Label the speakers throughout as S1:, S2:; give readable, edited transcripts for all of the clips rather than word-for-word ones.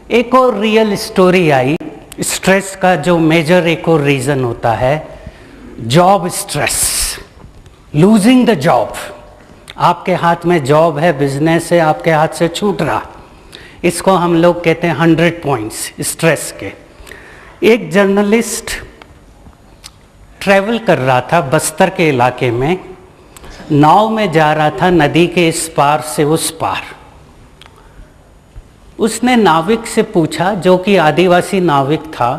S1: एक और real story I stress का, जो मेजर एक और रीज़न होता है job stress, losing the job. आपके हाथ में जॉब है, बिजनेस है, आपके हाथ से छूट रहा, इसको हम लोग कहते हैं 100 पॉइंट्स स्ट्रेस के। एक जर्नलिस्ट ट्रैवल कर रहा था बस्तर के इलाके में, नाव में जा रहा था नदी के इस पार से उस पार। उसने नाविक से पूछा, जो कि आदिवासी नाविक था,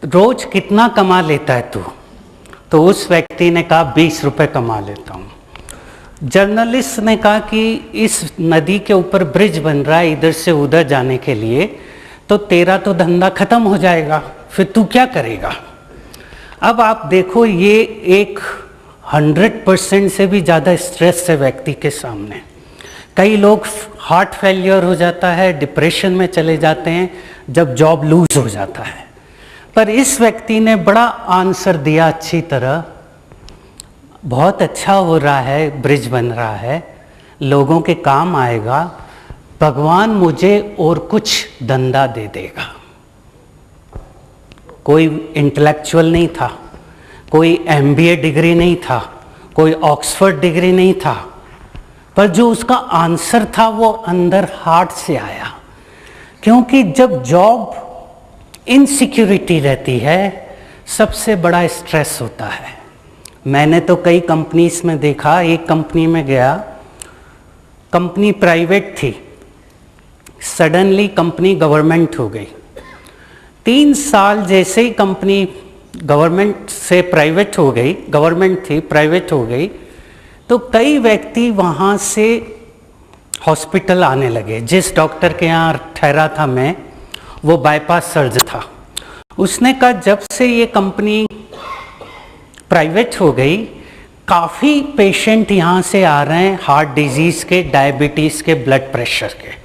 S1: रोज कितना कमा लेता है तू? तो उस व्यक्ति ने कहा 20 रुपये कमा लेता हूँ। जर्नलिस्ट ने कहा कि इस नदी के ऊपर ब्रिज बन रहा है इधर से उधर जाने के लिए, तो तेरा तो धंधा खत्म हो जाएगा, फिर तू क्या करेगा? अब आप देखो, ये एक 100% से भी ज़्यादा स्ट्रेस है व्यक्ति के सामने। कई लोग हार्ट फेलियर हो जाता है, डिप्रेशन में चले जाते हैं जब जॉब लूज हो जाता है। पर इस व्यक्ति ने बड़ा आंसर दिया अच्छी तरह, बहुत अच्छा हो रहा है, ब्रिज बन रहा है, लोगों के काम आएगा, भगवान मुझे और कुछ धंधा दे देगा। कोई इंटेलेक्चुअल नहीं था, कोई MBA डिग्री नहीं था, कोई ऑक्सफोर्ड डिग्री नहीं था, पर जो उसका आंसर था वो अंदर हार्ट से आया। क्योंकि जब जॉब इनसिक्योरिटी रहती है, सबसे बड़ा स्ट्रेस होता है। मैंने तो कई कंपनीज में देखा, एक कंपनी में गया, कंपनी प्राइवेट थी, सडनली कंपनी गवर्नमेंट हो गई। 3 साल जैसे ही कंपनी गवर्नमेंट से प्राइवेट हो गई, गवर्नमेंट थी प्राइवेट हो गई, तो कई व्यक्ति वहाँ से हॉस्पिटल आने लगे। जिस डॉक्टर के यहाँ ठहरा था मैं, वो बाईपास सर्जन था। उसने कहा जब से ये कंपनी प्राइवेट हो गई, काफ़ी पेशेंट यहाँ से आ रहे हैं हार्ट डिजीज़ के, डायबिटीज़ के, ब्लड प्रेशर के।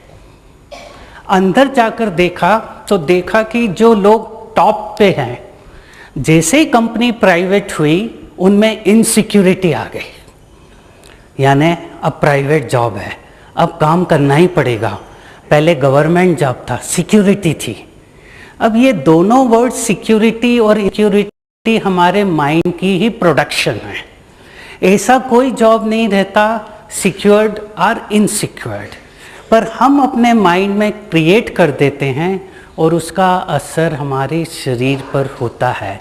S1: अंदर जाकर देखा तो देखा कि जो लोग टॉप पे हैं, जैसे ही कंपनी प्राइवेट हुई उनमें इनसिक्योरिटी आ गई। यानी अब प्राइवेट जॉब है, अब काम करना ही पड़ेगा। पहले गवर्नमेंट जॉब था, सिक्योरिटी थी। अब ये दोनों वर्ड सिक्योरिटी और इनसिक्योरिटी हमारे माइंड की ही प्रोडक्शन है। ऐसा कोई जॉब नहीं रहता सिक्योर्ड और इनसिक्योर्ड, पर हम अपने माइंड में क्रिएट कर देते हैं और उसका असर हमारे शरीर पर होता है।